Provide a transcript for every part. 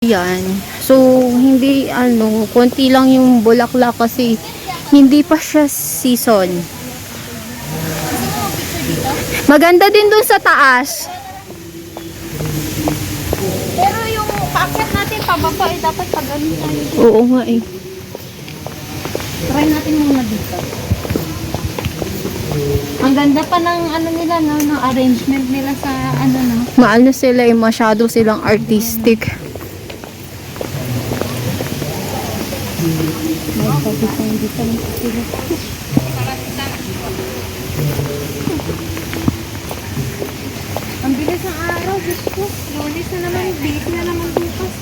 Yan. So, hindi konti lang yung bulaklak kasi hindi pa siya season. Maganda din dun sa taas. Pero yung paakyat natin pababa dapat pag ano tayo. Oo nga eh. Try natin muna dito. Ang ganda pa ng ano nila no, ng arrangement nila sa ano no. Maano sila eh, masyado silang artistic. Ang bilis ng araw, Diyos ko. Lunes na naman, bilis na naman bukas.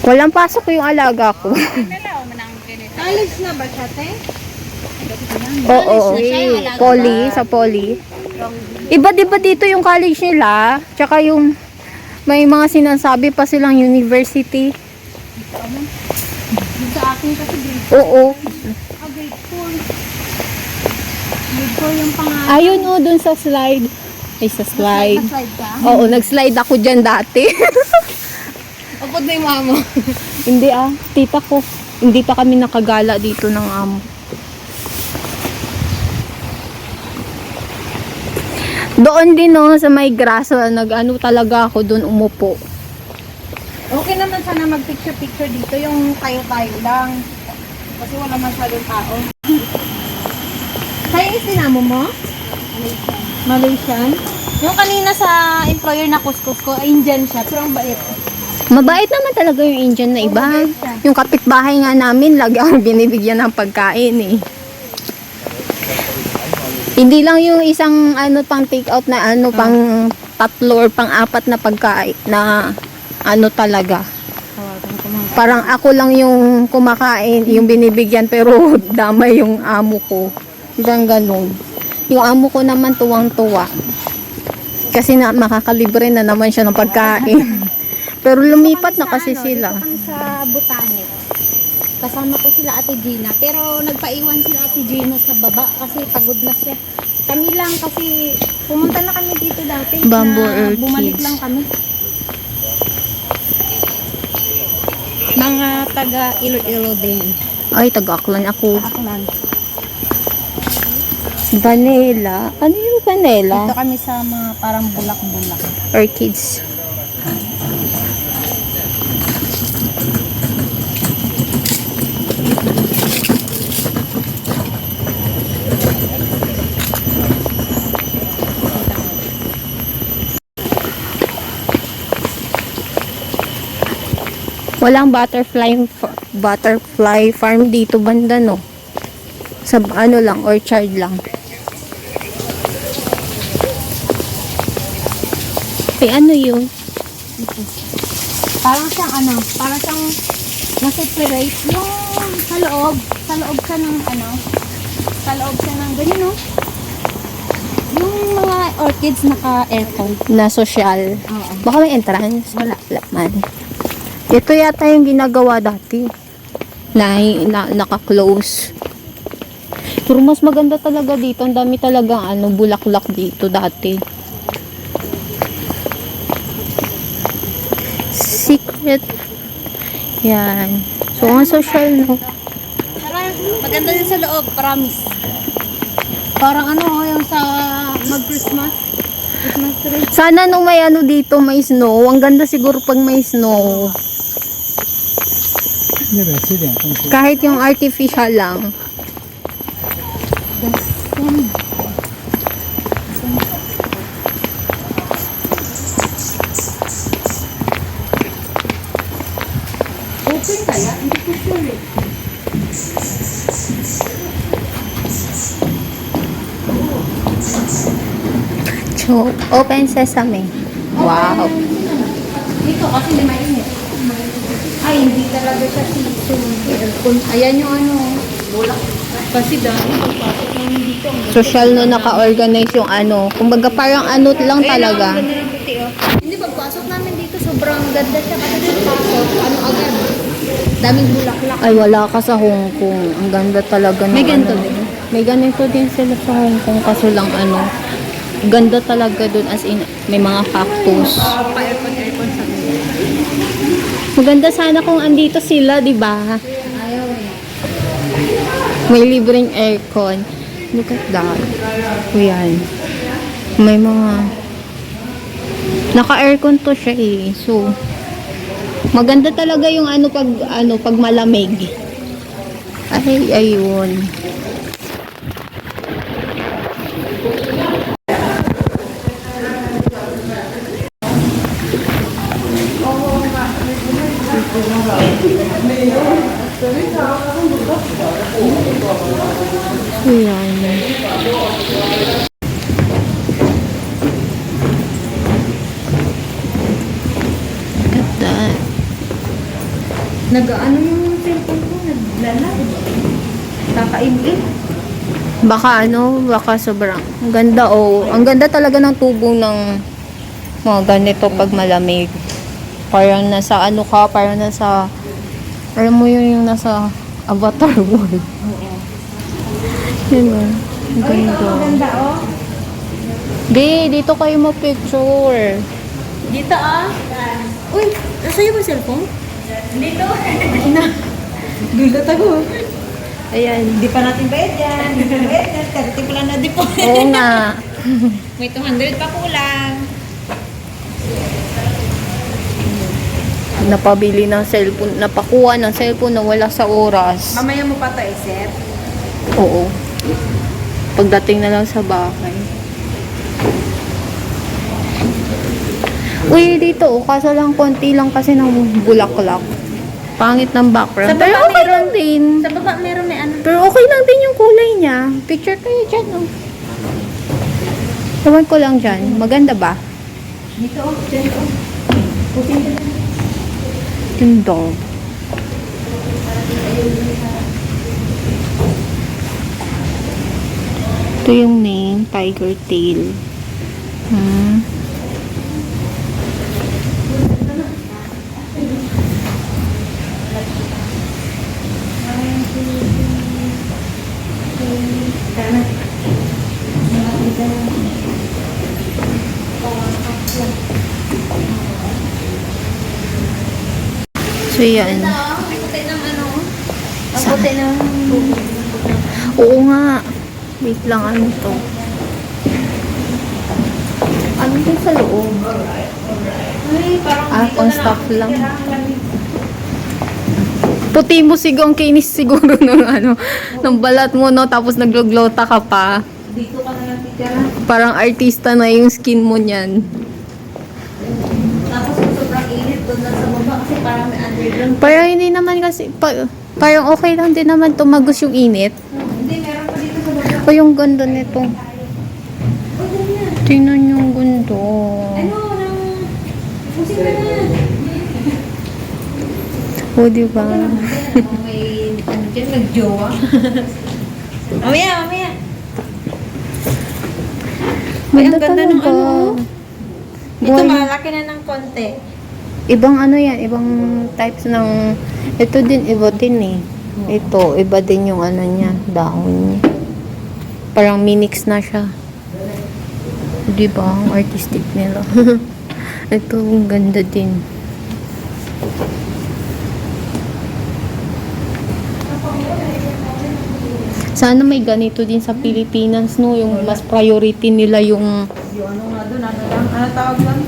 Walang pasok yung alaga ko. College na ba siya, te? Oo. Sa poly. Iba diba dito yung college nila? Tsaka yung may mga sinasabi pa silang university. Sa akin kasi grade Oo. 4. Grade 4 yung pangalan. Ayun o, dun sa slide. Ay, sa slide. Nag-slide ka? Oo, nag-slide ako dyan dati. Upod na yung mama. Hindi tita ko. Hindi pa kami nakagala dito ng amo. Doon din sa may graso, nag-ano talaga ako doon umupo. Okay naman sana mag-picture-picture dito, yung tayo-tayo lang. Kasi wala masyadong tao. Kaya yung sinamo mo? Malaysian. Yung kanina sa employer na kuskus ko, Indian siya, pero ang bait. Mabait naman talaga yung Indian na iba. mabait siya. Yung kapitbahay nga namin, lagi akong binibigyan ng pagkain eh. Hindi lang yung isang pang take out na pang tatlo or pang apat na pagkain na talaga. Parang ako lang yung kumakain, yung binibigyan pero damay yung amo ko. Hanggang ganun. Yung amo ko naman tuwang-tuwa. Kasi makakalibre na naman siya ng pagkain. Pero lumipat na kasi sila. Dito kami sa Botanic. Kasama ko sila Ate Gina. Pero nagpaiwan sila Ate Gina sa baba kasi pagod na siya. Kami lang kasi pumunta na kami dito dati. Bamboo na orchids. bumalik lang kami. Mga taga Iloilo din. Ay, taga-Aklan ako. Aklan. Vanilla. Ano yung vanilla? Dito kami sa mga parang bulak-bulak. Orchids. Walang butterfly farm dito banda no. Sa lang, orchard lang. Ay, ano yun? Parang siyang parang siyang na-separate yung sa loob siya ng sa loob siya ng ganyan no. Yung mga orchids naka-aircon. Na social. Oo. Baka may entrance? Wala. Wala man. Ito yata yung ginagawa dati. Naka-close. Pero mas maganda talaga dito. Ang dami talaga bulaklak dito dati. Secret. Yan. So, ang social, no? Maganda din sa loob, promise. Parang yung sa mag-Christmas. Christmas tree. Sana nung may dito, may snow. Ang ganda siguro pag may snow. Kahit yung artificial lang. Open kaya? Hindi ko sure eh. So, open sesame. Wow. Dito kasi hindi mainit. Ay, hindi talaga siya season. Ayan yung bulak. Kasi dahil pagpasok namin dito. Social no, naka-organize yung kumbaga parang lang talaga. Ang ganda ng puti Hindi, pagpasok namin dito, sobrang ganda siya. Kasi pagpasok, agad. Daming bulaklak. Ay, wala ka sa Hong Kong. Ang ganda talaga ng May ganito din? May ganito din sila sa Hong Kong. Kaso lang ganda talaga dun as in, may mga cactus. Pa-aircon sa Maganda sana kung andito sila, di ba? Ayaw eh. May libreng aircon. Look at that. O yan. May mga... Naka-aircon to siya eh. So, maganda talaga yung pag malamig. Ay, ayun. Ayan. At that. Nag-ano yung cellphone ko? Naglalag. Kakaibig. Baka sobrang ang ganda ang ganda talaga ng tubo ng mga ganito pag malamig. Parang nasa parang nasa, alam mo yun yung nasa Avatar World. Oo. Yun o. Ang Ay, ito ganda. ang ganda oh. Di, dito kayo mo-picture. Dito ah. Uy, nasa iyo ba cellphone? Dito. Gulat ako. Ayan. Hindi pa natin bayad yan. Hindi pa bayad yan. Karating ko lang na depo. Oo nga. May 200 pa kulang. Napabili ng cellphone, napakuha ng cellphone na wala sa oras. Mamaya mo pa ito iset. Oo. Pagdating na lang sa bahay. Uy, dito, kaso lang konti lang kasi ng bulaklak. Pangit ng background. Sa baba Pero okay meron. lang din. Sa baba meron may ano. Pero okay lang din yung kulay niya. Picture kayo dyan, oh. Ewan ko lang dyan. Maganda ba? Dito oh. Dito oh. Putin ka na. Ganda. Ito yung name, Tiger Tail. Hmm. So, yan. Ang puti ng ano. Ang puti ng... Oo nga. Wait lang, ano to? Ano din sa loob? Ay, parang dito Pang na stock lang. Kailangan. Puti mo sigong kinis siguro ng balat mo, no? Tapos nagluglota ka pa. Dito ka na lang titira. Parang artista na yung skin mo niyan. Tapos kung sobrang init doon lang sa baba kasi parang may underground. Parang hindi naman kasi, parang okay lang din naman tumagos yung init. Hindi, meron pa dito sa baba. O yung ganda nito. Oh, ganyan. Tingnan yung ganda. Ano, nang... Pusin ka na. O, diba? May, ano dyan, nag-jowa. Mamaya. Ay, ang ganda ng talaga. ano. Ito, Buhay- malaki na ng konti. Ibang ano yan, ibang types ng, ito din, iba din eh. Ito, iba din yung ano niya, dahon niya. Parang minix na siya. Di ba? Ang artistic nila. Ito, ang ganda din. Sana may ganito din sa Pilipinas, no? Yung mas priority nila yung Yung ano nga doon, ano lang, ano tawag doon?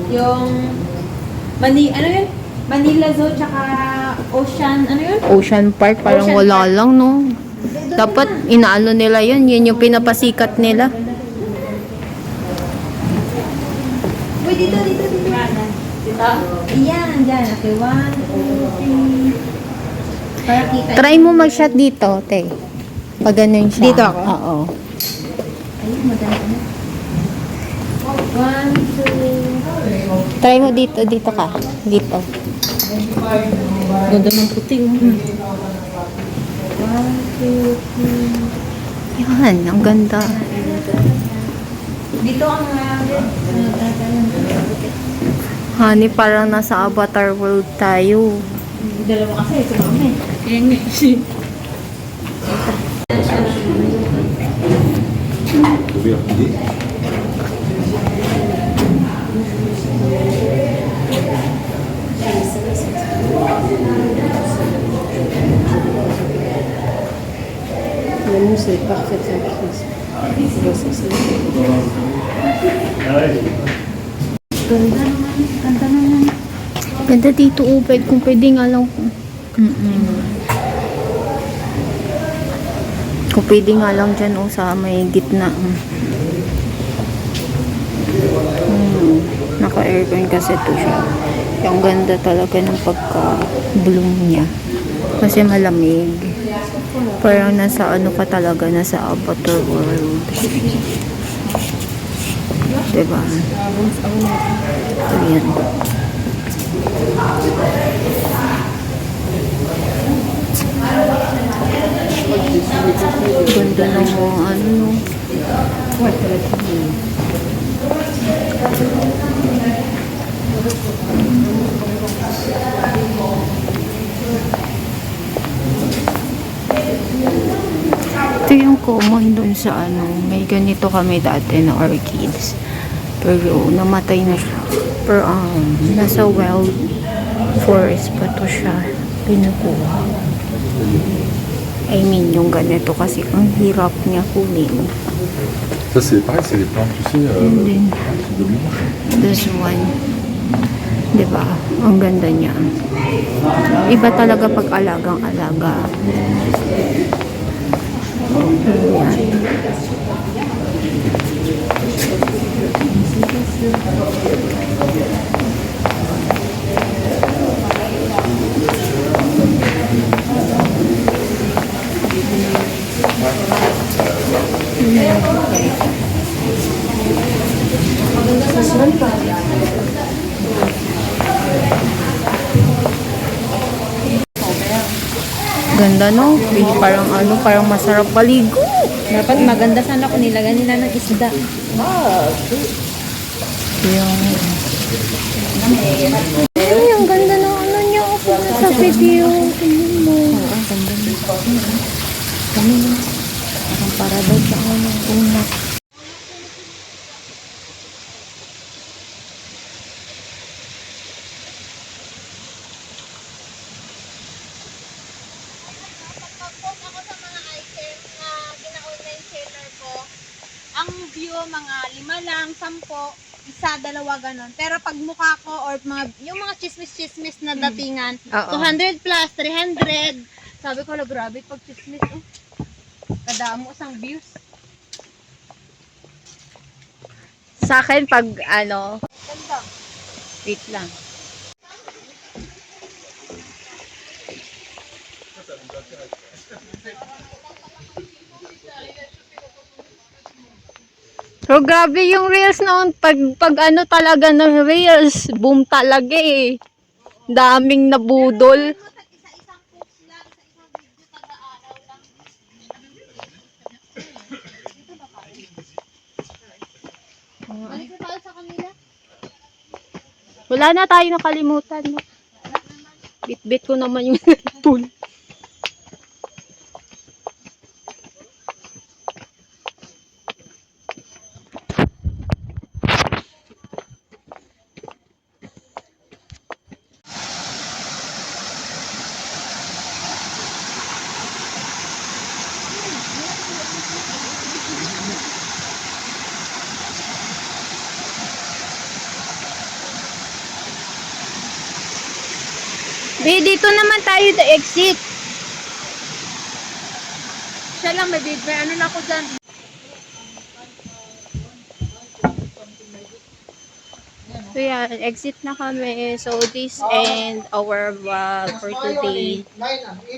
Yung, ano yun? Manila Zoo, tsaka Ocean, ano yun? Ocean Park, parang Ocean wala Park. lang, no? Dapat inaano nila yun, yun yung pinapasikat nila. Uy, dito. Dito? Ayan, dyan. Okay, 1, 2, 3. Para kita. Try mo mag-shot dito, te. Pag ganun siya. Dito ako? Oo. Ayun, madami na. 1, 2, Try mo dito, dito ka. Dito. Ganda ng puti. 1, 2, 3. Yan, ang ganda. Dito ang Honey, parang nasa Avatar World tayo. dalawa kasi, sumama eh. Ayan nga. c'est parfait cette crise. Ganda naman. Ganda naman. Ganda dito, Ubed. Kung pwede nga lang. Kung pwede nga lang dyan, sa may gitna. Naka-aircon kasi to siya. Yung ganda talaga ng pagka-bloom niya. Kasi malamig. Parang nasa ano ka talaga, nasa Avatar World. Diba? Ayan. Ganda ng mga ano. Ito yung common dun sa ano. May ganito kami dati na orchids. Pero namatay na siya. Pero nasa wild forest pa to siya pinukuha. I mean, yung ganito kasi ang hirap niya kunin. Ça c'est pareil, c'est des plantes, tu sais, And then, de limon. this one. Diba? Ang ganda niya. Iba talaga pag alagang-alaga. Ayan. Ganda, no? Parang ano, parang masarap paligo. Dapat maganda sana kung nilagyan nila ng isda. Yung... Ay, ang ganda ng ano niya. Sa video. Tingnan mo. Ang ganda nito. Kami na. Parang para daw sa ano. Una. Pag-post ako sa mga items na gina-online seller ko, ang view mga 5 lang, 10, isa, 2 ganon. Pero pag mukha ko or yung mga chismis-chismis na datingan, Oo. 200 plus, 300. Sabi ko, grabe pag chismis. Kadamo isang views. Sa akin, pag ano... Wait lang. So, grabe yung reels noon. Pag ano talaga ng reels, boom talaga eh. Daming nabudol. Isa-isang post lang, isa-isang video, taga-araw lang. Balik na tayo sa kanila. Wala na tayo nakalimutan. No? Bit-bit ko naman yung pool. Dito naman tayo the exit. Siya lang, may ano na ako dyan. So yeah, exit na kami. So this and our vlog for today.